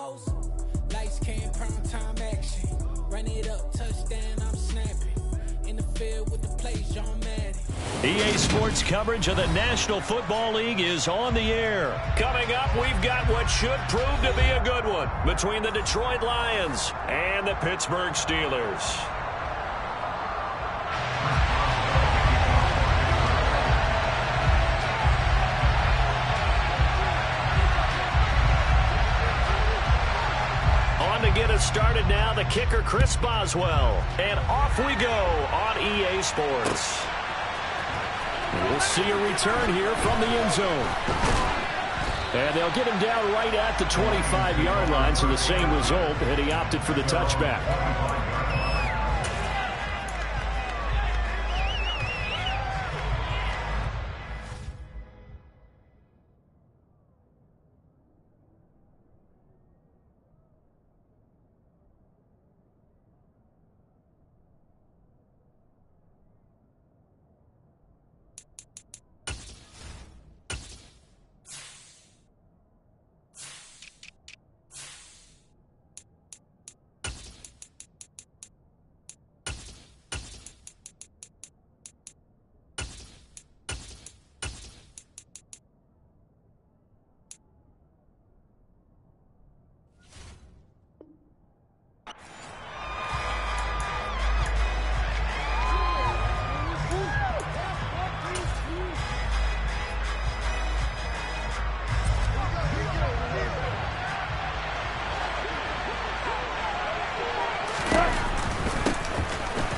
pause. Lights came, prime time action. Run it up, touchdown, I'm snapping. In the field with the plays, John Madden. EA Sports coverage of the National Football League is on the air. Coming up, we've got what should prove to be a good one between the Detroit Lions and the Pittsburgh Steelers. To get us started now, the kicker Chris Boswell, and off we go on EA Sports. We'll see a return here from the end zone, and they'll get him down right at the 25-yard line, so the same result, and he opted for the touchback.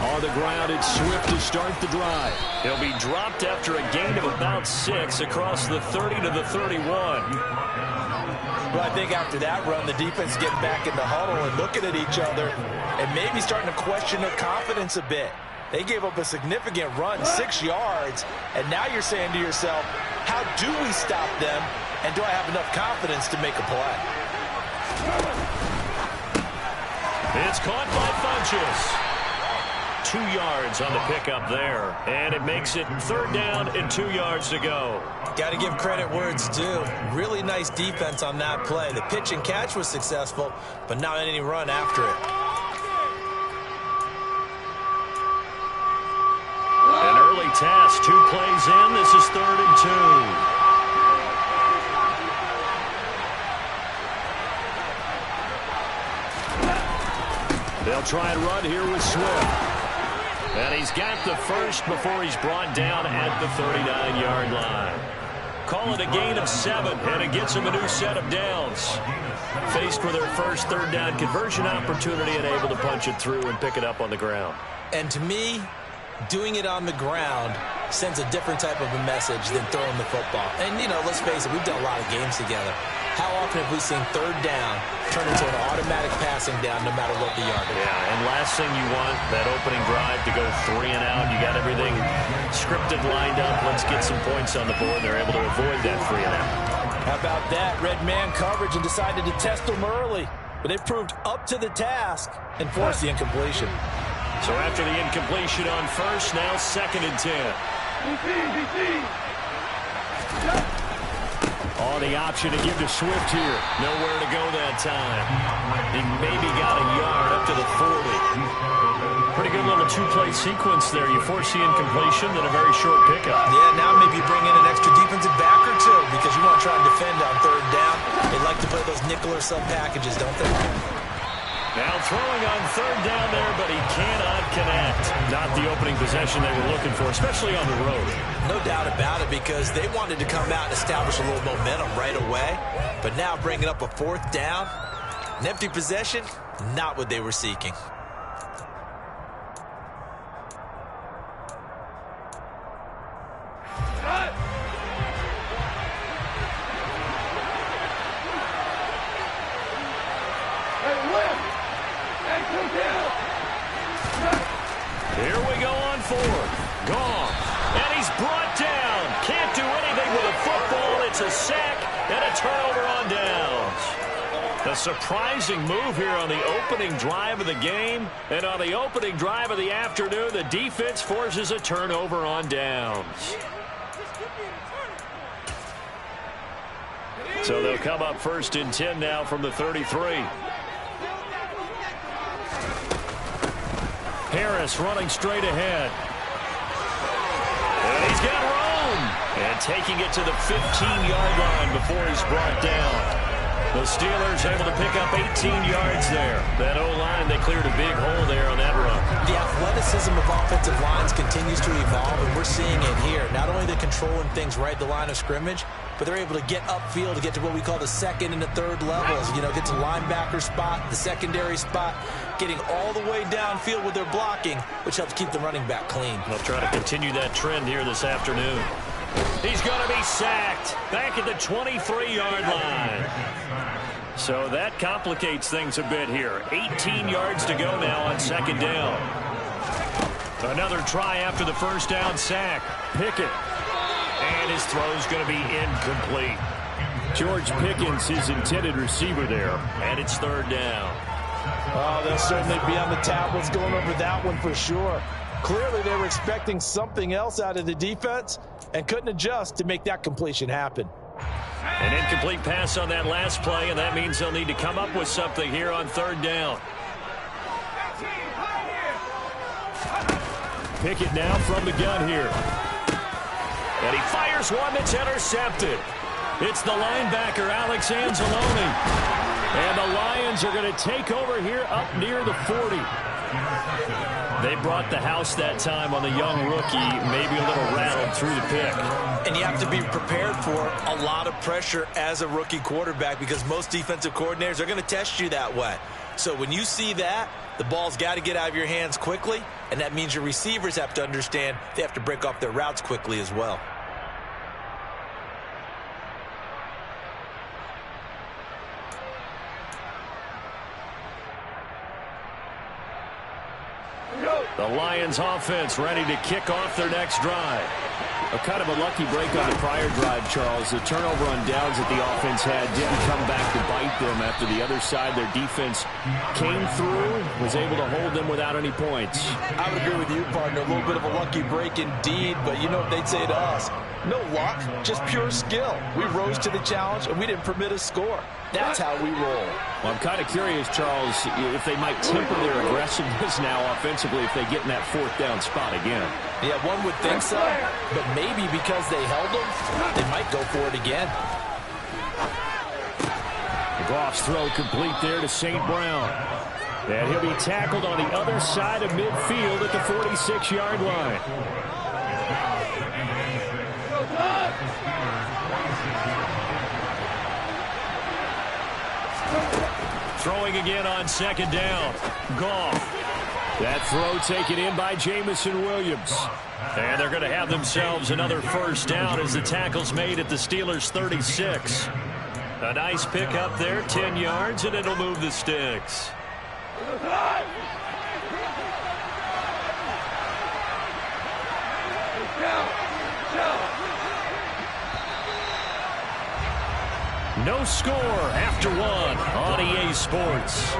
On the ground, it's Swift to start the drive. He'll be dropped after a gain of about 6 across the 30 to the 31. Well, I think after that run, the defense getting back in the huddle and looking at each other and maybe starting to question their confidence a bit. They gave up a significant run, 6 yards, and now you're saying to yourself, how do we stop them, and do I have enough confidence to make a play? It's caught by Funchess. 2 yards on the pickup there, and it makes it 3rd down and 2 yards to go. Got to give credit where it's due. Really nice defense on that play. The pitch and catch was successful, but not any run after it. An early task, 2 plays in. This is 3rd and 2. They'll try and run here with Swift. And he's got the first before he's brought down at the 39-yard line. Call it a gain of 7, and it gets him a new set of downs. Faced with their first 3rd down conversion opportunity and able to punch it through and pick it up on the ground. And to me, doing it on the ground sends a different type of a message than throwing the football. And, you know, let's face it, we've done a lot of games together. How often have we seen 3rd down turn into an automatic passing down no matter what the yardage? Yeah, and last thing you want, that opening drive to go 3 and out. You got everything scripted, lined up. Let's get some points on the board. They're able to avoid that 3 and out. How about that? Red man coverage and decided to test them early. But they proved up to the task and forced the incompletion. So after the incompletion on first, now 2nd and 10. Oh, the option to give to Swift here. Nowhere to go that time. He maybe got a yard up to the 40. Pretty good little 2-play sequence there. You force the incompletion, then a very short pickup. Yeah, now maybe bring in an extra defensive back or 2 because you want to try and defend on 3rd down. They like to play those nickel or sub packages, don't they? Now throwing on 3rd down there, but he cannot connect. Not the opening possession they were looking for, especially on the road. No doubt about it, because they wanted to come out and establish a little momentum right away. But now bringing up a 4th down, an empty possession, not what they were seeking. Here we go on 4th. Gone. And he's brought down. Can't do anything with a football. It's a sack and a turnover on downs. A surprising move here on the opening drive of the game. And on the opening drive of the afternoon, the defense forces a turnover on downs. So they'll come up 1st and 10 now from the 33. Harris running straight ahead. And he's got room. And taking it to the 15-yard line before he's brought down. The Steelers able to pick up 18 yards there. That O-line, they cleared a big hole there on that run. The athleticism of offensive lines continues to evolve, and we're seeing it here. Not only are they controlling things right at the line of scrimmage, but they're able to get upfield to get to what we call the second and the third levels. You know, get to linebacker spot, the secondary spot, getting all the way downfield with their blocking, which helps keep the running back clean. They'll try to continue that trend here this afternoon. He's going to be sacked back at the 23-yard line. So that complicates things a bit here. 18 yards to go now on 2nd down. Another try after the 1st down sack. Pickett. And his throw's going to be incomplete. George Pickens, his intended receiver there. And it's 3rd down. Oh, they'll certainly be on the tablets going over that one for sure. Clearly they were expecting something else out of the defense and couldn't adjust to make that completion happen. An incomplete pass on that last play, and that means they'll need to come up with something here on 3rd down. Pickett now from the gun here. And he fires one that's intercepted. It's the linebacker, Alex Anzalone. And the Lions are going to take over here up near the 40. They brought the house that time on the young rookie, maybe a little rattled through the pick. And you have to be prepared for a lot of pressure as a rookie quarterback because most defensive coordinators are going to test you that way. So when you see that, the ball's got to get out of your hands quickly, and that means your receivers have to understand they have to break off their routes quickly as well. The Lions offense ready to kick off their next drive. A kind of a lucky break on the prior drive, Charles. The turnover on downs that the offense had didn't come back to bite them after the other side. Their defense came through, was able to hold them without any points. I would agree with you, partner. A little bit of a lucky break indeed, but you know what they'd say to us? No luck, just pure skill. We rose to the challenge, and we didn't permit a score. That's how we roll. Well, I'm kind of curious, Charles, if they might temper their aggressiveness now offensively if they get in that 4th down spot again. Yeah, one would think so, but maybe because they held them, they might go for it again. Goff's throw complete there to St. Brown. And he'll be tackled on the other side of midfield at the 46-yard line. Throwing again on 2nd down. Goff. That throw taken in by Jamison Williams. And they're going to have themselves another 1st down as the tackle's made at the Steelers' 36. A nice pick up there, 10 yards, and it'll move the sticks. No score after 1 on EA Sports.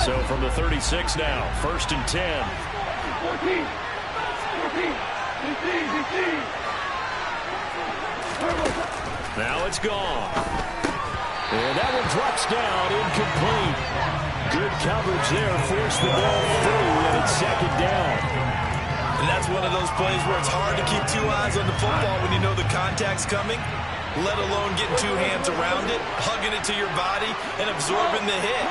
So from the 36 now, 1st and 10. Now it's gone. And that one drops down, incomplete. Good coverage there, forced the ball through, and it's 2nd down. And that's one of those plays where it's hard to keep 2 eyes on the football when you know the contact's coming, let alone getting 2 hands around it, hugging it to your body, and absorbing the hit.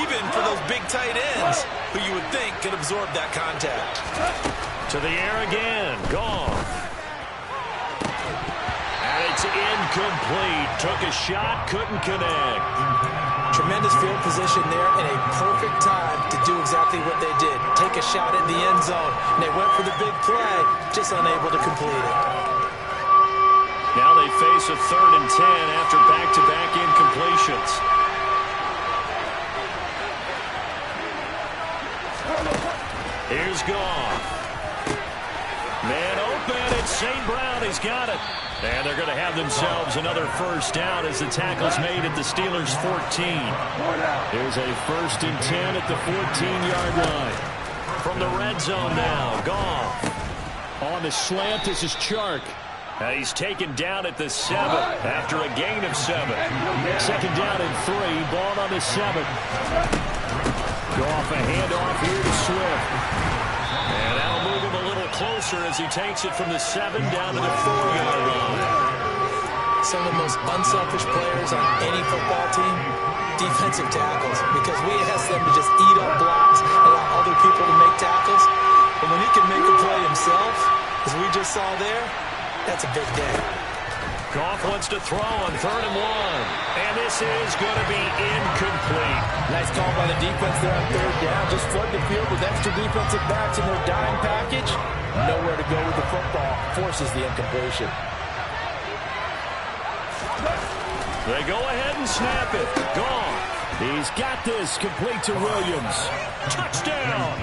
Even for those big tight ends who you would think could absorb that contact. To the air again, gone. And it's incomplete. Took a shot, couldn't connect. Tremendous field position there and a perfect time to do exactly what they did. Take a shot at the end zone. And they went for the big play, just unable to complete it. Now they face a 3rd and 10 after back-to-back incompletions. Here's Goff. Man open, It's St. Brown. He's got it. And they're going to have themselves another first down as the tackle's made at the Steelers' 14. Here's a 1st and 10 at the 14-yard line. From the red zone now, Goff. On the slant, this is Chark. He's taken down at the 7 after a gain of 7. 2nd down and 3. Ball on the 7. Goff a handoff here to Swift. And that'll move him a little closer as he takes it from the 7 down to the 4-yard line. Some of the most unselfish players on any football team, defensive tackles, because we ask them to just eat up blocks and allow other people to make tackles. But when he can make a play himself, as we just saw there, that's a big day. Goff wants to throw on 3rd and 1. And this is going to be incomplete. Nice call by the defense there on 3rd down. Just flood the field with extra defensive backs in their dime package. Nowhere to go with the football. Forces the incompletion. They go ahead and snap it. Goff. He's got this. Complete to Williams. Touchdown.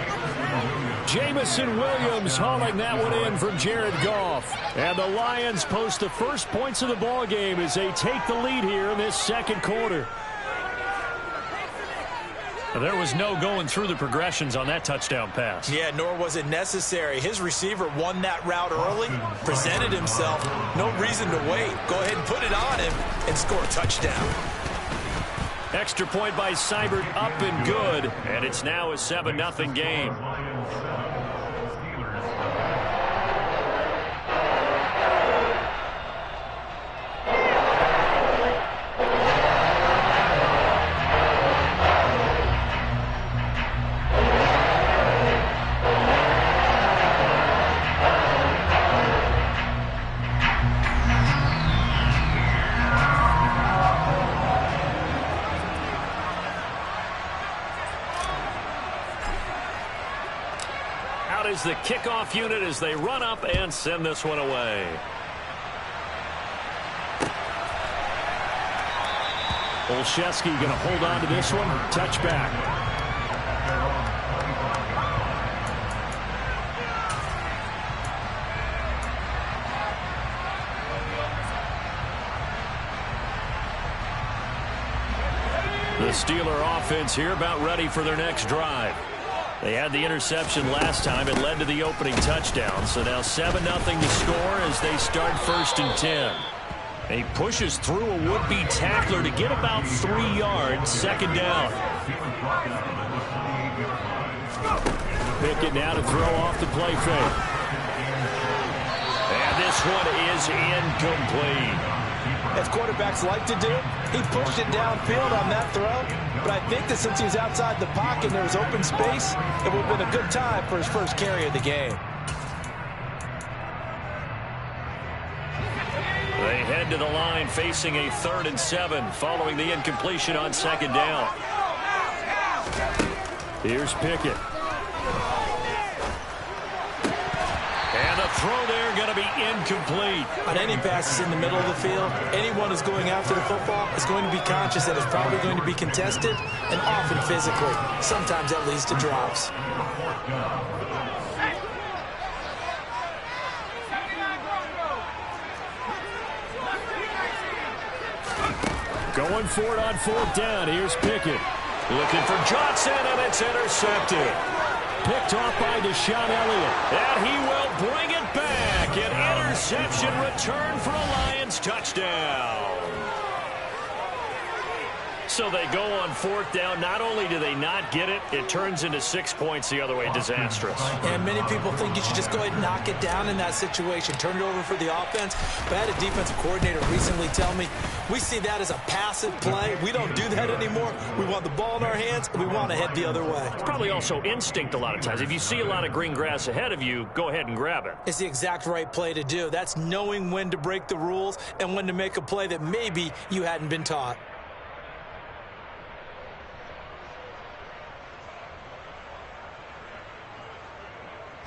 Jamison Williams hauling that one in from Jared Goff. And the Lions post the first points of the ball game as they take the lead here in this 2nd quarter. There was no going through the progressions on that touchdown pass. Yeah, nor was it necessary. His receiver won that route early, presented himself. No reason to wait. Go ahead and put it on him and score a touchdown. Extra point by Seibert, up and good. And it's now a 7-0 game. Is the kickoff unit as they run up and send this one away. Olszewski going to hold on to this one. Touchback. The Steeler offense here about ready for their next drive. They had the interception last time. It led to the opening touchdown. So now 7-0 to score as they start 1st and 10. He pushes through a would-be tackler to get about 3 yards. 2nd down. Pickett now to throw off the play fake. And this one is incomplete. As quarterbacks like to do, he pushed it downfield on that throw. But I think that since he was outside the pocket and there was open space, it would have been a good time for his first carry of the game. They head to the line facing a 3rd and 7 following the incompletion on 2nd down. Here's Pickett. And the throw there going to be incomplete. On any passes in the middle of the field, anyone who's going after the football is going to be conscious that it's probably going to be contested and often physically. Sometimes that leads to drops. Going for it on 4th down. Here's Pickett. Looking for Johnson, and it's intercepted. Picked off by Deshaun Elliott. And he will bring it back. An interception return for a Lions touchdown. So they go on 4th down. Not only do they not get it, it turns into 6 points the other way. Disastrous. And many people think you should just go ahead and knock it down in that situation. Turn it over for the offense. But I had a defensive coordinator recently tell me, we see that as a passive play. We don't do that anymore. We want the ball in our hands, and we want to head the other way. It's probably also instinct a lot of times. If you see a lot of green grass ahead of you, go ahead and grab it. It's the exact right play to do. That's knowing when to break the rules and when to make a play that maybe you hadn't been taught.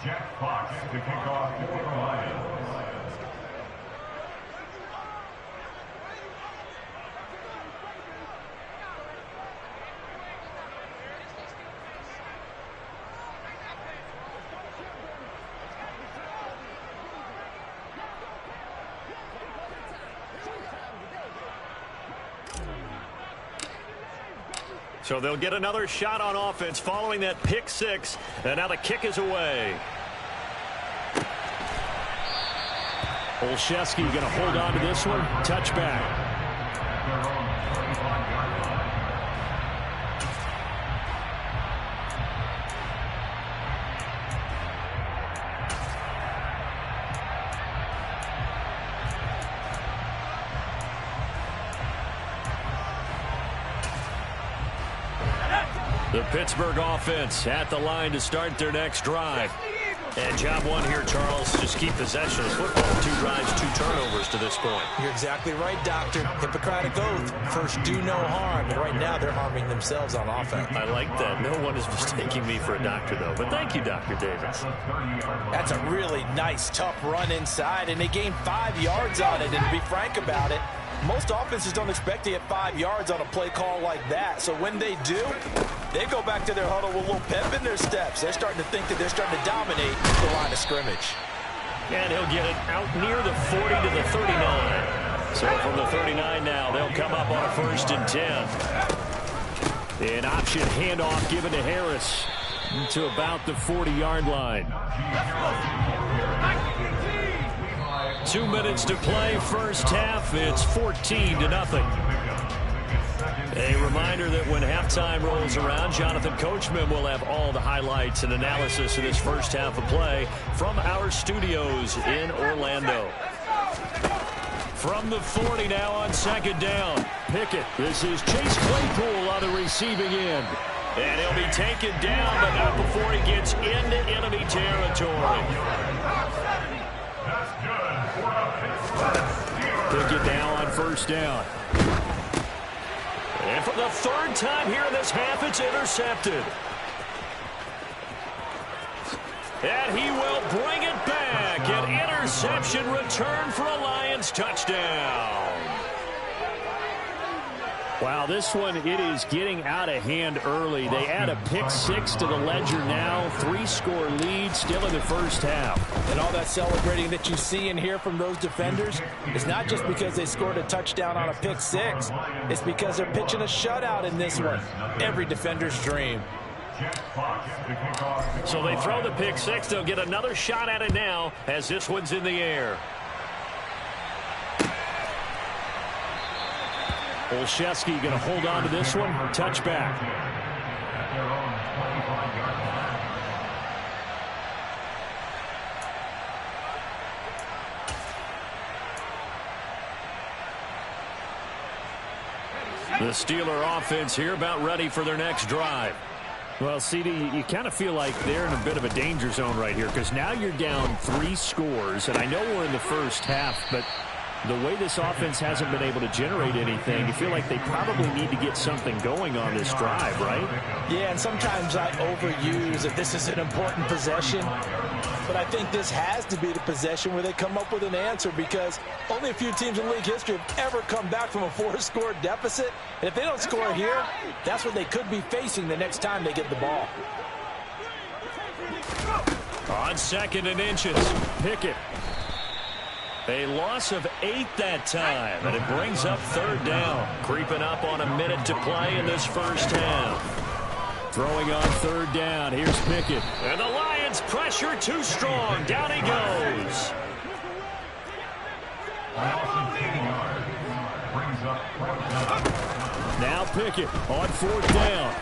Jack Fox to kick off for the Lions. So they'll get another shot on offense following that pick six. And now the kick is away. Olszewski going to hold on to this one. Touchback. The Pittsburgh offense at the line to start their next drive. And job one here, Charles, just keep possession of the football. 2 drives, 2 turnovers to this point. You're exactly right, Doctor. Hippocratic oath. First, do no harm. And right now, they're harming themselves on offense. I like that. No one is mistaking me for a doctor, though. But thank you, Dr. Davis. That's a really nice, tough run inside, and they gained 5 yards on it. And to be frank about it, most offenses don't expect to get 5 yards on a play call like that. So when they do, they go back to their huddle with a little pep in their steps. They're starting to think that they're starting to dominate the line of scrimmage. And he'll get it out near the 40 to the 39. So from the 39 now, they'll come up on a 1st and 10. An option handoff given to Harris to about the 40-yard line. 2 minutes to play, first half. It's 14-0. A reminder that when halftime rolls around, Jonathan Coachman will have all the highlights and analysis of this first half of play from our studios in Orlando. From the 40 now on 2nd down. Pickett. This is Chase Claypool on the receiving end. And he'll be taken down, but not before he gets into enemy territory. Pickett now on 1st down. And for the 3rd time here in this half, it's intercepted. And he will bring it back. An interception return for a Lions touchdown. Wow, this one, it is getting out of hand early. They add a pick 6 to the ledger now. 3-score lead still in the first half. And all that celebrating that you see and hear from those defenders is not just because they scored a touchdown on a pick 6. It's because they're pitching a shutout in this one. Every defender's dream. So they throw the pick 6. They'll get another shot at it now as this one's in the air. Olszewski going to hold on to this one. Touchback. The Steeler offense here about ready for their next drive. Well, CD, you kind of feel like they're in a bit of a danger zone right here because now you're down 3 scores, and I know we're in the first half, but the way this offense hasn't been able to generate anything, you feel like they probably need to get something going on this drive, right? Yeah, and sometimes I overuse that this is an important possession, but I think this has to be the possession where they come up with an answer because only a few teams in league history have ever come back from a 4-score deficit, and if they don't score here, that's what they could be facing the next time they get the ball. On 2nd and inches, Pickett. A loss of 8 that time, and it brings up 3rd down. Creeping up on a minute to play in this first half. Throwing on 3rd down. Here's Pickett. And the Lions pressure too strong. Down he goes. Now Pickett on 4th down.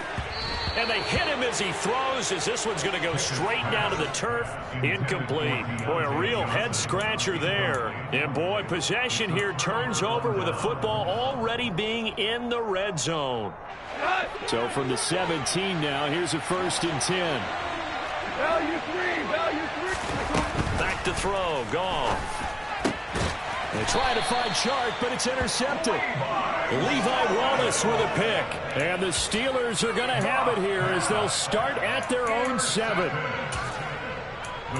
And they hit him as he throws, as this one's going to go straight down to the turf. Incomplete. Boy, a real head-scratcher there. And, boy, possession here turns over with the football already being in the red zone. So from the 17 now, here's a 1st and 10. Back to throw. Goff. They try to find Chark, but it's intercepted. Levi Wallace with a pick. And the Steelers are going to have it here as they'll start at their own 7. The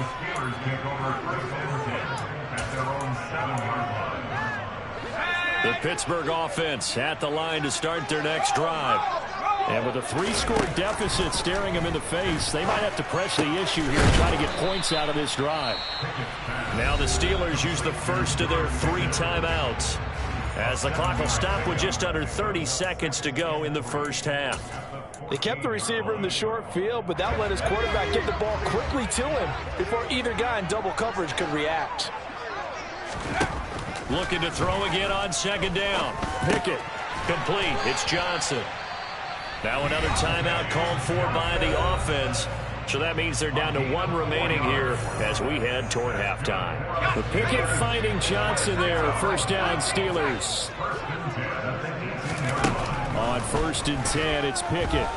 Steelers take over 1st and 10 at their own 7-yard line. The Pittsburgh offense at the line to start their next drive. And with a 3-score deficit staring them in the face, they might have to press the issue here and try to get points out of this drive. Now the Steelers use the first of their 3 timeouts as the clock will stop with just under 30 seconds to go in the first half. They kept the receiver in the short field, but that let his quarterback get the ball quickly to him before either guy in double coverage could react. Looking to throw again on second down. Pickett. Complete. It's Johnson. Now another timeout called for by the offense. So that means they're down to one remaining here as we head toward halftime. The Pickett finding Johnson there. First down, Steelers. On 1st and 10, it's Pickett.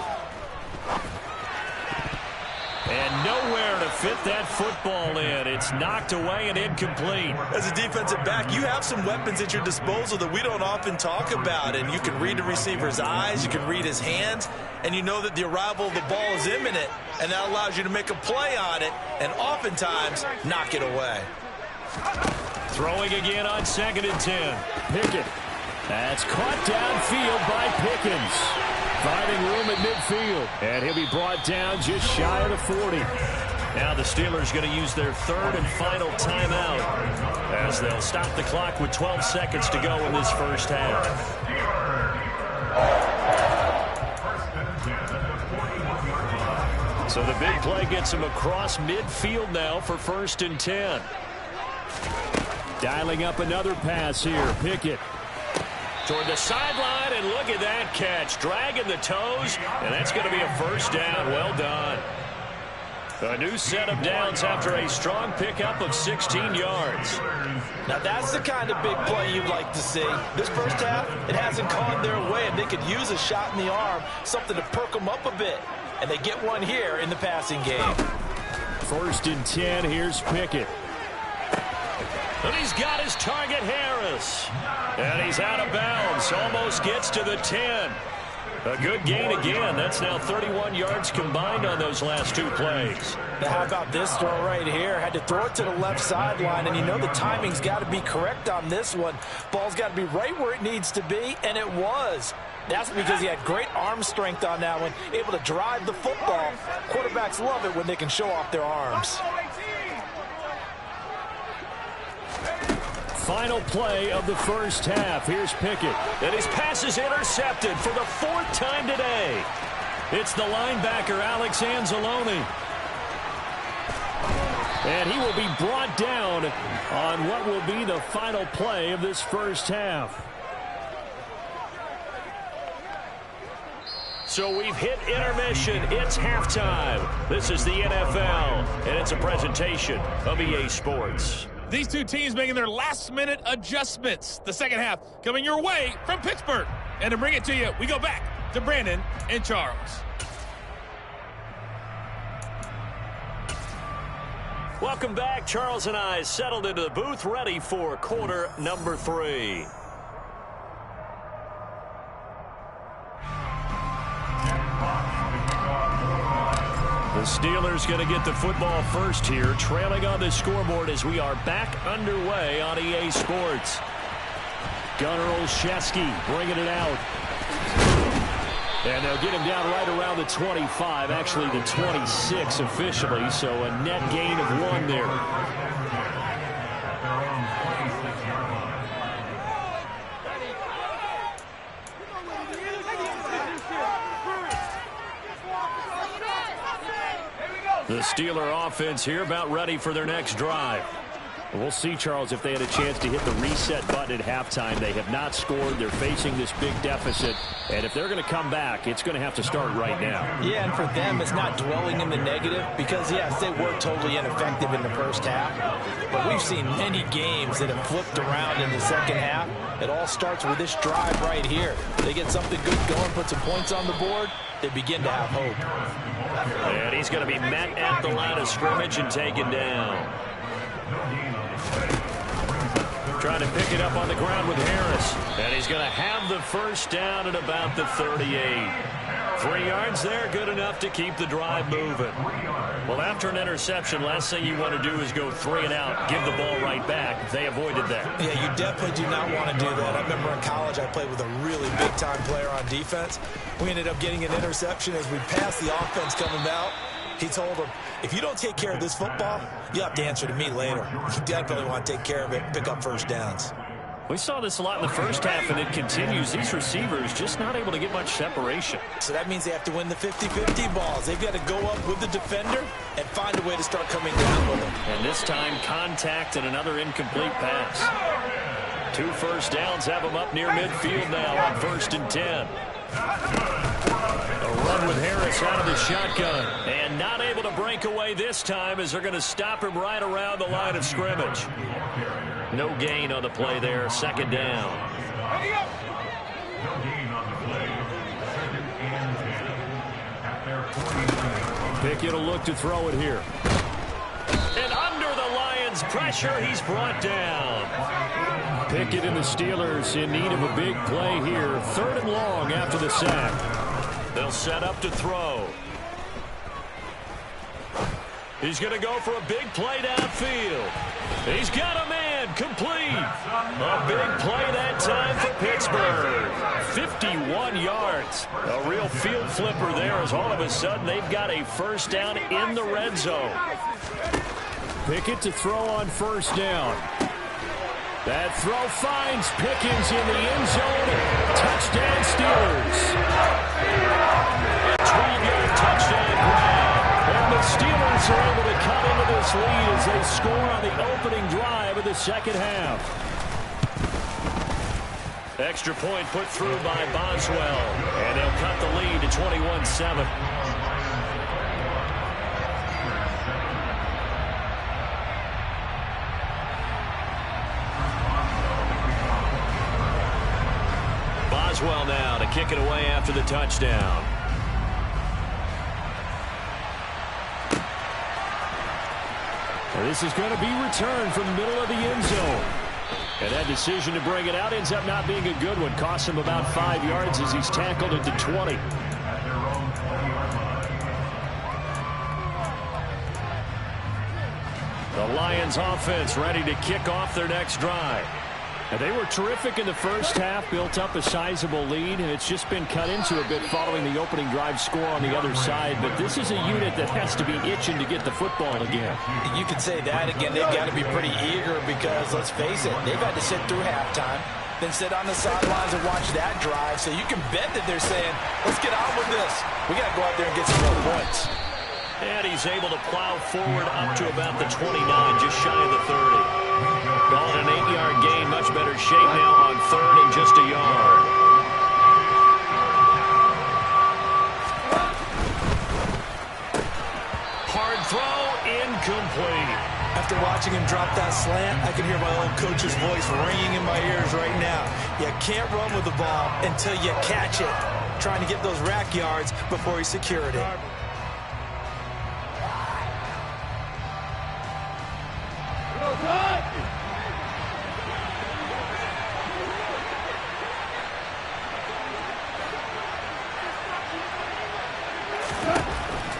And nowhere to fit that football in. It's knocked away and incomplete. As a defensive back, you have some weapons at your disposal that we don't often talk about. And you can read the receiver's eyes, you can read his hands, and you know that the arrival of the ball is imminent. And that allows you to make a play on it and oftentimes knock it away. Throwing again on 2nd and 10. Pickett. That's caught downfield by Pickens. Finding room at midfield. And he'll be brought down just shy of the 40. Now the Steelers going to use their 3rd and final timeout as they'll stop the clock with 12 seconds to go in this first half. So the big play gets him across midfield now for 1st and 10. Dialing up another pass here. Pickett. Toward the sideline, and look at that catch. Dragging the toes, and that's going to be a first down. Well done. A new set of downs after a strong pickup of 16 yards. Now that's the kind of big play you'd like to see. This first half, it hasn't gone their way, and they could use a shot in the arm, something to perk them up a bit. And they get one here in the passing game. 1st and 10, here's Pickett. And he's got his target, Harris. And he's out of bounds. Almost gets to the 10. A good gain again. That's now 31 yards combined on those last 2 plays. Now how about this throw right here? Had to throw it to the left sideline, and you know the timing's got to be correct on this one. Ball's got to be right where it needs to be, and it was. That's because he had great arm strength on that one, able to drive the football. Quarterbacks love it when they can show off their arms. Final play of the first half. Here's Pickett. And his pass is intercepted for the 4th time today. It's the linebacker, Alex Anzalone. And he will be brought down on what will be the final play of this first half. So we've hit intermission. It's halftime. This is the NFL, and it's a presentation of EA Sports. These two teams making their last-minute adjustments. The second half coming your way from Pittsburgh. And to bring it to you, we go back to Brandon and Charles. Welcome back. Charles and I settled into the booth, ready for quarter number 3. The Steelers going to get the football first here, trailing on the scoreboard as we are back underway on EA Sports. Gunnar Olszewski bringing it out. And they'll get him down right around the 25, actually the 26 officially, so a net gain of 1 there. The Steeler offense here about ready for their next drive. We'll see, Charles, if they had a chance to hit the reset button at halftime. They have not scored. They're facing this big deficit. And if they're going to come back, it's going to have to start right now. Yeah, and for them, it's not dwelling in the negative because, yes, they were totally ineffective in the first half. But we've seen many games that have flipped around in the second half. It all starts with this drive right here. They get something good going, put some points on the board, they begin to have hope. And he's going to be met at the line of scrimmage and taken down. Trying to pick it up on the ground with Harris. And he's going to have the first down at about the 38. 3 yards there, good enough to keep the drive moving. Well, after an interception, last thing you want to do is go 3 and out, give the ball right back. They avoided that. Yeah, you definitely do not want to do that. I remember in college I played with a really big-time player on defense. We ended up getting an interception as we passed the offense coming out. He told him, if you don't take care of this football, you have to answer to me later. You definitely want to take care of it, pick up first downs. We saw this a lot in the first half, and it continues. These receivers just not able to get much separation. So that means they have to win the 50-50 balls. They've got to go up with the defender and find a way to start coming down with them. And this time, contact and another incomplete pass. 2 first downs have them up near midfield now on 1st and 10. A run with Harris out of the shotgun. And not able to break away this time as they're going to stop him right around the line of scrimmage. No gain on the play there. 2nd down. No gain on the play. 2nd and 10. At their 49. Pickett will look to throw it here. And under the Lions' pressure, he's brought down. Pickett and the Steelers in need of a big play here. 3rd and long after the sack. They'll set up to throw. He's going to go for a big play downfield. He's got a man complete. A big play that time for Pittsburgh. 51 yards. A real field flipper there as all of a sudden they've got a 1st down in the red zone. Pickett to throw on 1st down. That throw finds Pickens in the end zone. Touchdown Steelers. 12-yard touchdown grab. And the Steelers are able to cut into this lead as they score on the opening drive of the 2nd half. Extra point put through by Boswell. And they'll cut the lead to 21-7. Boswell now to kick it away after the touchdown. This is going to be returned from the middle of the end zone. And that decision to bring it out ends up not being a good one. Costs him about 5 yards as he's tackled at the 20. The Lions offense ready to kick off their next drive. And they were terrific in the first half, built up a sizable lead, and it's just been cut into a bit following the opening drive score on the other side. But this is a unit that has to be itching to get the football again. You could say that again. They've got to be pretty eager because, let's face it, they've had to sit through halftime, then sit on the sidelines and watch that drive. So you can bet that they're saying, let's get on with this. We got to go out there and get some more points. And he's able to plow forward up to about the 29, just shy of the 30. Call it an 8-yard gain, much better shape now on 3rd and just a yard. Hard throw, incomplete. After watching him drop that slant, I can hear my old coach's voice ringing in my ears right now. You can't run with the ball until you catch it. Trying to get those rack yards before he secured it.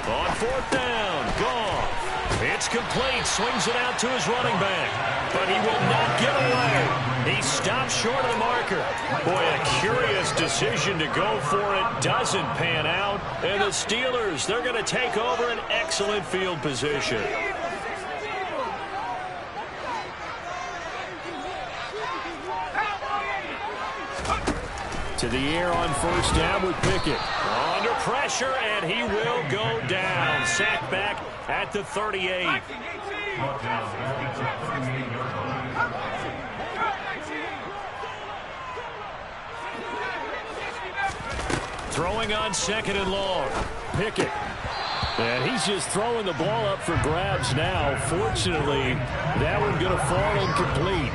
On 4th down, Goff. It's complete, swings it out to his running back, but he will not get away. He stops short of the marker. Boy, a curious decision to go for it. Doesn't pan out, and the Steelers, they're going to take over an excellent field position. To the air on 1st down with Pickett. Under pressure, and he will go down. Sacked back at the 38. Throwing on 2nd and long. Pickett. And he's just throwing the ball up for grabs now. Fortunately, that one going to fall incomplete.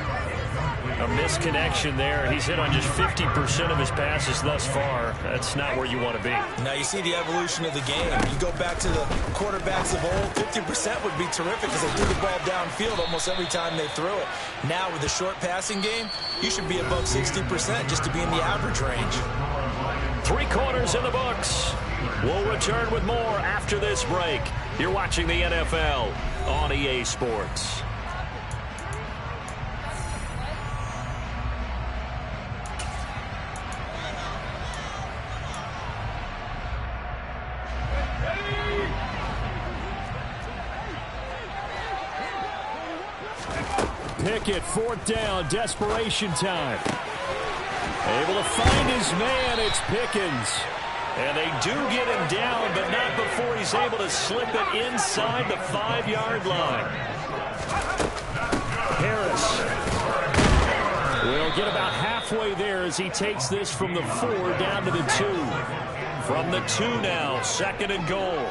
A misconnection there. He's hit on just 50% of his passes thus far. That's not where you want to be. Now you see the evolution of the game. You go back to the quarterbacks of old, 50% would be terrific because they threw the ball downfield almost every time they threw it. Now with the short passing game, you should be above 60% just to be in the average range. 3 quarters in the books. We'll return with more after this break. You're watching the NFL on EA Sports. Pickett, 4th down, desperation time. Able to find his man, it's Pickens. And they do get him down, but not before he's able to slip it inside the 5-yard line. Harris will get about halfway there as he takes this from the 4 down to the 2. From the 2 now, 2nd and goal.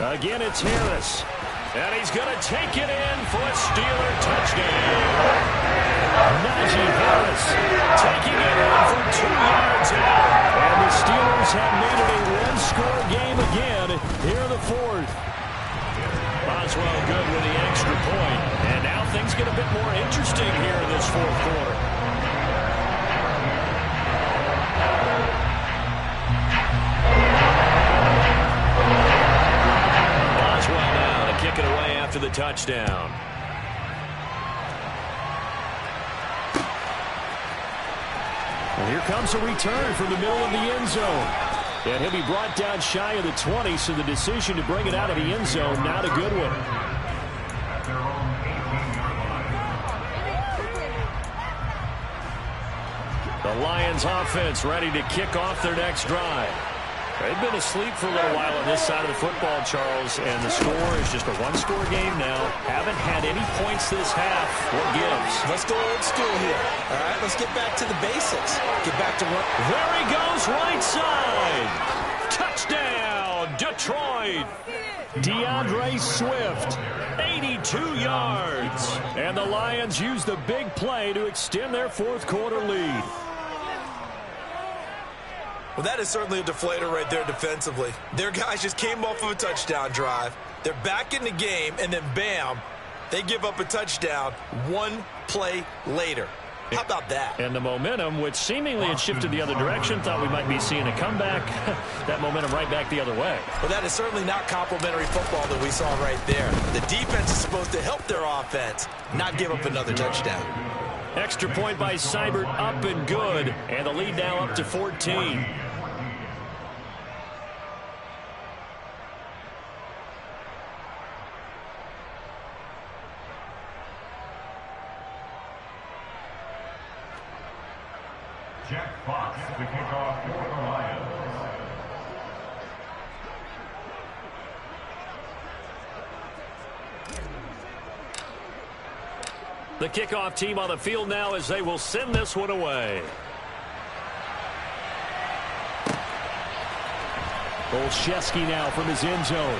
Again, it's Harris. And he's going to take it in for a Steeler touchdown. Najee Harris taking it in for 2 yards out. And the Steelers have made it a one-score game again here in the 4th. Boswell good with the extra point. And now things get a bit more interesting here in this 4th quarter. Boswell now to kick it away after the touchdown. Well, here comes a return from the middle of the end zone. And he'll be brought down shy of the 20, so the decision to bring it out of the end zone, not a good one. The Lions offense ready to kick off their next drive. They've been asleep for a little while on this side of the football, Charles, and the score is just a one-score game now. Haven't had any points this half. What gives? Let's go old school here. All right, let's get back to the basics. Get back to work. There he goes, right side. Touchdown, Detroit. DeAndre Swift, 82 yards. And the Lions use the big play to extend their 4th quarter lead. Well, that is certainly a deflator right there defensively. Their guys just came off of a touchdown drive. They're back in the game, and then bam, they give up a touchdown 1 play later. How about that? And the momentum, which seemingly had shifted the other direction, thought we might be seeing a comeback. That momentum right back the other way. Well, that is certainly not complimentary football that we saw right there. The defense is supposed to help their offense, not give up another touchdown. Extra point by Seibert, up and good. And the lead now up to 14. Jack Fox to kick off for the Lions. The kickoff team on the field now as they will send this one away. Olszewski now from his end zone.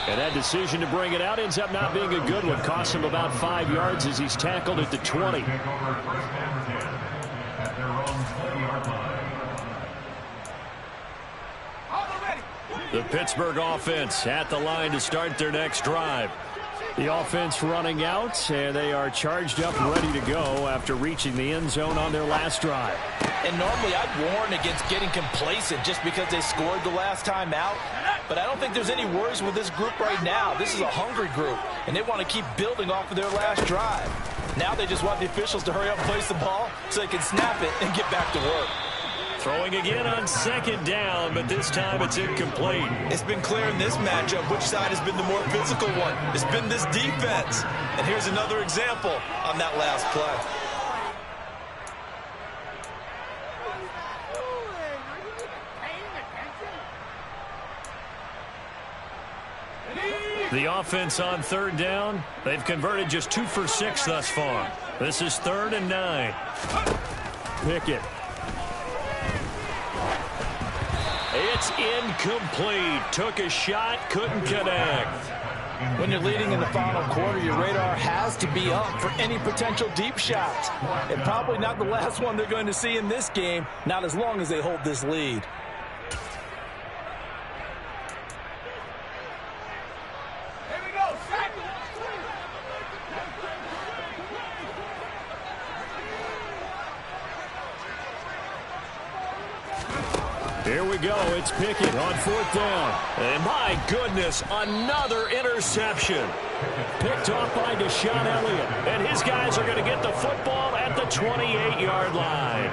And that decision to bring it out ends up not being a good one. Costs him about 5 yards as he's tackled at the 20. Take over 1st and 10 at their own 20-yard line. The Pittsburgh offense at the line to start their next drive. The offense running out, and they are charged up, ready to go after reaching the end zone on their last drive. And normally I'd warn against getting complacent just because they scored the last time out. But I don't think there's any worries with this group right now. This is a hungry group, and they want to keep building off of their last drive. Now they just want the officials to hurry up and place the ball so they can snap it and get back to work. Throwing again on 2nd down, but this time it's incomplete. It's been clear in this matchup which side has been the more physical one. It's been this defense. And here's another example on that last play. The offense on 3rd down, they've converted just 2 for 6 thus far. This is 3rd and 9. Pickett. It's incomplete. Took a shot, couldn't connect. When you're leading in the final quarter, your radar has to be up for any potential deep shots. And probably not the last one they're going to see in this game, not as long as they hold this lead. Here we go. It's Pickett on 4th down. And my goodness, another interception. Picked off by Deshaun Elliott. And his guys are going to get the football at the 28-yard line.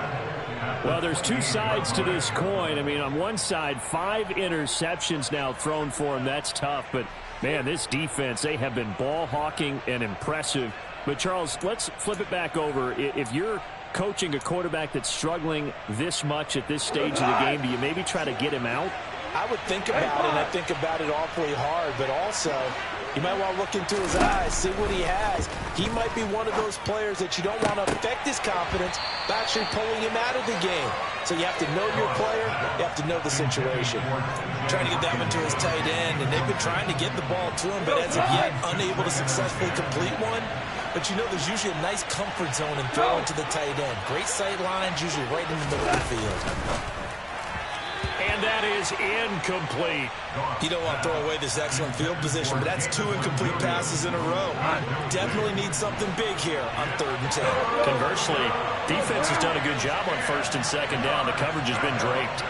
Well, there's two sides to this coin. I mean, on one side, 5 interceptions now thrown for him. That's tough. But, man, this defense, they have been ball hawking and impressive. But, Charles, let's flip it back over. If you're coaching a quarterback that's struggling this much at this stage of the game, do you maybe try to get him out? I would think about it, and I think about it awfully hard. But also, you might want to look into his eyes, see what he has. He might be one of those players that you don't want to affect his confidence by actually pulling him out of the game. So you have to know your player. You have to know the situation. Trying to get that one to his tight end, and they've been trying to get the ball to him, but as of yet, unable to successfully complete one. But you know there's usually a nice comfort zone in throwing to the tight end. Great sight lines, usually right in the middle of the field. And that is incomplete. You don't want to throw away this excellent field position, but that's 2 incomplete passes in a row. Definitely need something big here on 3rd and 10. Conversely, defense has done a good job on 1st and 2nd down. The coverage has been draped.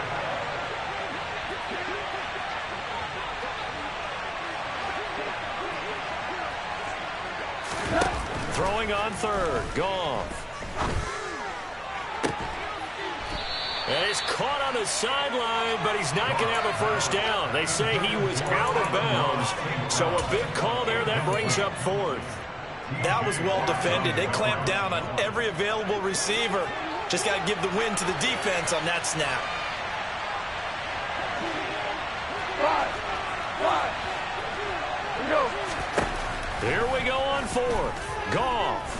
Throwing on 3rd, Goff. And he's caught on the sideline, but he's not going to have a 1st down. They say he was out of bounds, so a big call there that brings up 4th. That was well defended. They clamped down on every available receiver. Just got to give the win to the defense on that snap. Here we go on 4th. Goff.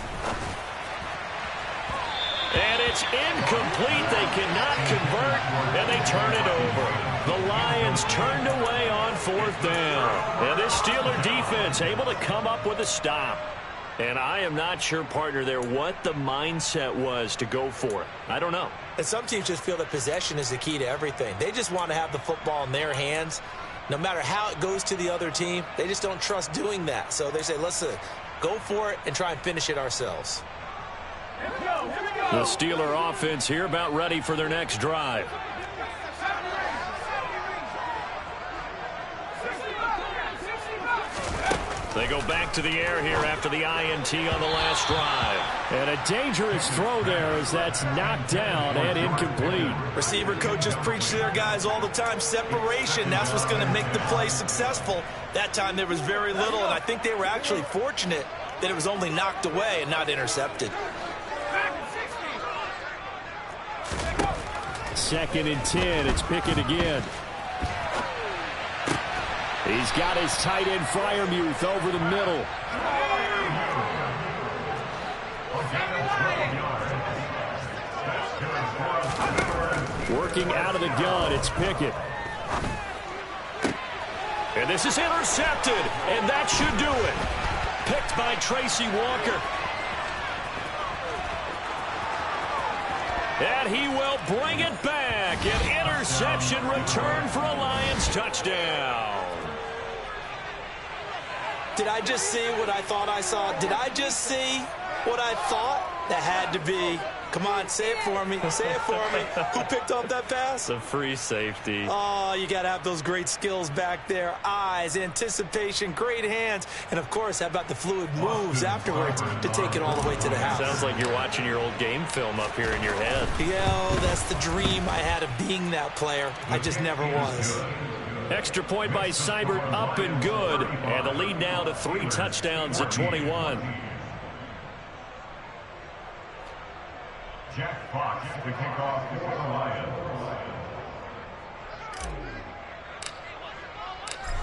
And it's incomplete. They cannot convert, and they turn it over. The Lions turned away on 4th down. And this Steeler defense able to come up with a stop. And I am not sure, partner, there what the mindset was to go for it. I don't know. And some teams just feel that possession is the key to everything. They just want to have the football in their hands. No matter how it goes to the other team, they just don't trust doing that. So they say, let's go for it and try and finish it ourselves. The Steeler offense here about ready for their next drive. They go back to the air here after the INT on the last drive. And a dangerous throw there as that's knocked down and incomplete. Receiver coaches preach to their guys all the time. Separation, that's what's going to make the play successful. That time there was very little, and I think they were actually fortunate that it was only knocked away and not intercepted. 2nd and 10. It's Pickett again. He's got his tight end Freiermuth over the middle. Working out of the gun, it's Pickett. And this is intercepted, and that should do it. Picked by Tracy Walker. And he will bring it back. An interception return for a Lions touchdown. Did I just see what I thought I saw? Did I just see what I thought? That had to be. Come on, say it for me. Say it for me. Who picked up that pass? A free safety. Oh, you got to have those great skills back there. Eyes, anticipation, great hands. And, of course, how about the fluid moves afterwards to take it all the way to the house? Sounds like you're watching your old game film up here in your head. Yeah, that's the dream I had of being that player. I just never was. Extra point by Seibert, up and good. And the lead now to 3 touchdowns at 21. Jack Fox to kick off for the Lions.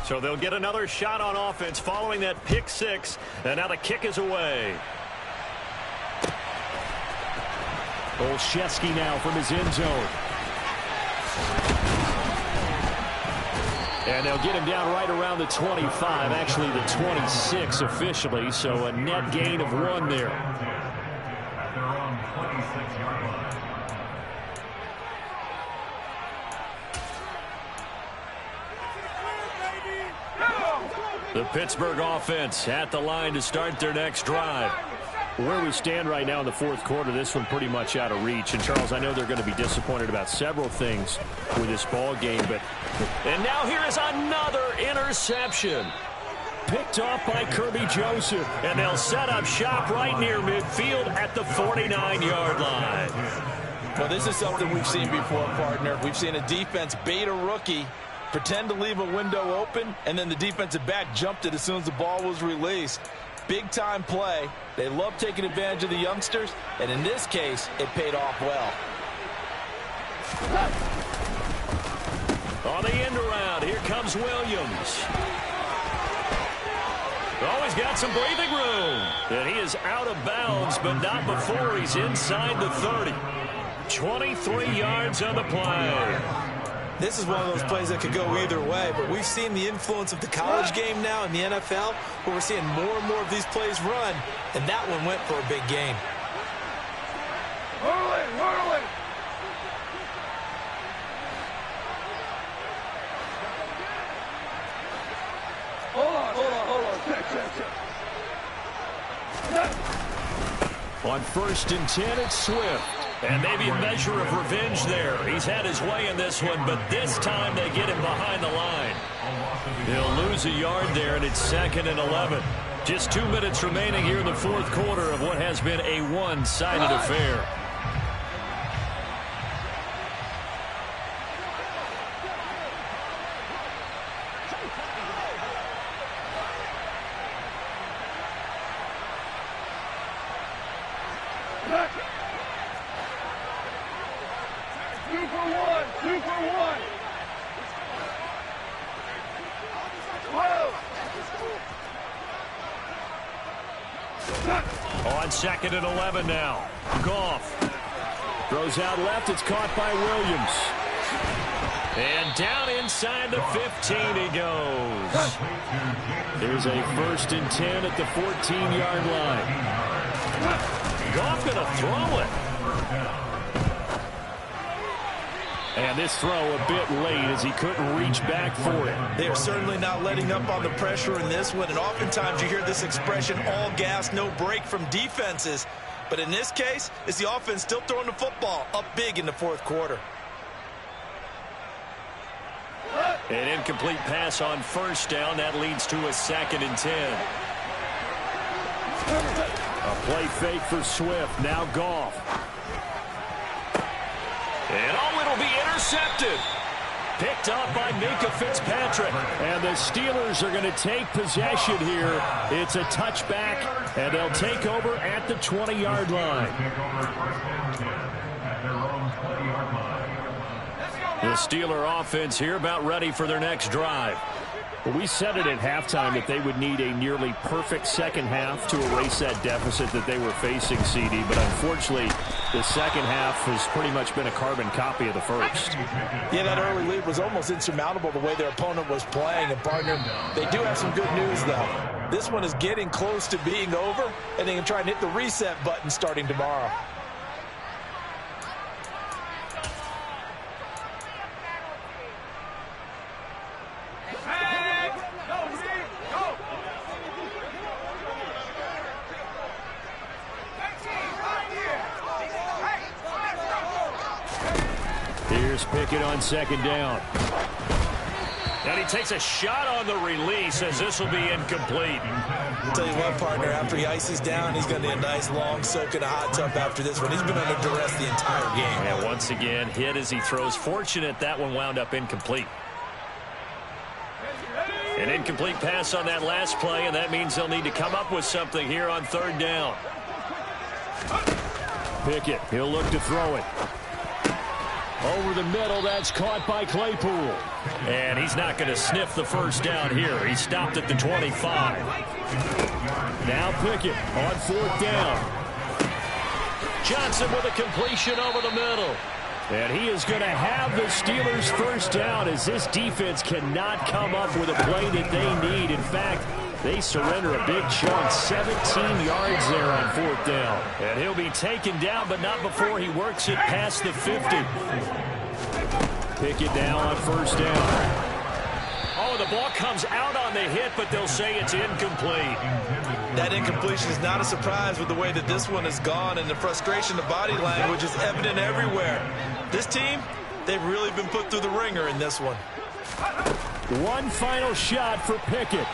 So they'll get another shot on offense following that pick 6. And now the kick is away. Olszewski now from his end zone. And they'll get him down right around the 25, actually the 26 officially, so a net gain of 1 there. At their own 26-yard line. The Pittsburgh offense at the line to start their next drive. Where we stand right now in the 4th quarter, this one pretty much out of reach. And, Charles, I know they're going to be disappointed about several things with this ball game. And now here is another interception. Picked off by Kirby Joseph. And they'll set up shop right near midfield at the 49-yard line. Well, this is something we've seen before, partner. We've seen a defense bait a rookie, pretend to leave a window open, and then the defensive back jumped it as soon as the ball was released. Big-time play. They love taking advantage of the youngsters, and in this case, it paid off well. On the end around, here comes Williams. Oh, he's got some breathing room. And he is out of bounds, but not before he's inside the 30. 23 yards on the play. This is one of those plays that could go either way, but we've seen the influence of the college game now in the NFL, where we're seeing more and more of these plays run, and that one went for a big gain. Whirling. Hold on. Check. On 1st and 10, it's Swift. And maybe a measure of revenge there. He's had his way in this one, but this time they get him behind the line. He'll lose a yard there, and it's 2nd and 11. Just 2 minutes remaining here in the 4th quarter of what has been a one-sided affair. Two for one. On 2nd and 11 now. Goff throws out left. It's caught by Williams. And down inside the 15 he goes. There's a 1st and 10 at the 14-yard line. Goff going to throw it. And this throw a bit late as he couldn't reach back for it. They are certainly not letting up on the pressure in this one, and oftentimes you hear this expression, all gas, no break from defenses. But in this case, it's the offense still throwing the football up big in the 4th quarter. An incomplete pass on 1st down. That leads to a 2nd and 10. A play fake for Swift. Now Goff. And it'll be intercepted. Picked up by Minka Fitzpatrick. And the Steelers are going to take possession here. It's a touchback, and they'll take over at the 20-yard line. The Steeler offense here about ready for their next drive. Well, we said it at halftime that they would need a nearly perfect second half to erase that deficit that they were facing, CD. But unfortunately, the second half has pretty much been a carbon copy of the first. Yeah, that early lead was almost insurmountable the way their opponent was playing. And, partner, they do have some good news, though. This one is getting close to being over, and they can try and hit the reset button starting tomorrow. Here's Pickett on 2nd down. And he takes a shot on the release as this will be incomplete. I'll tell you what, partner, after he ices down, he's going to need a nice long soak in a hot tub after this one. He's been under duress the entire game. And once again, hit as he throws. Fortunate that one wound up incomplete. An incomplete pass on that last play, and that means they'll need to come up with something here on 3rd down. Pickett, he'll look to throw it. Over the middle, that's caught by Claypool. And he's not going to sniff the 1st down here. He stopped at the 25. Now Pickett on 4th down. Johnson with a completion over the middle. And he is going to have the Steelers' 1st down as this defense cannot come up with a play that they need. In fact, they surrender a big chunk, 17 yards there on 4th down. And he'll be taken down, but not before he works it past the 50. Pickett now on 1st down. Oh, the ball comes out on the hit, but they'll say it's incomplete. That incompletion is not a surprise with the way that this one has gone, and the frustration, the body language is evident everywhere. This team, they've really been put through the ringer in this one. One final shot for Pickett.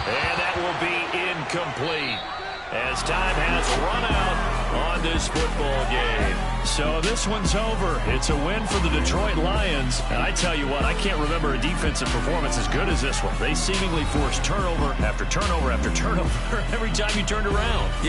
And that will be incomplete as time has run out. on this football game. So this one's over. It's a win for the Detroit Lions. And I tell you what, I can't remember a defensive performance as good as this one. They seemingly forced turnover after turnover after turnover every time you turned around. Yeah.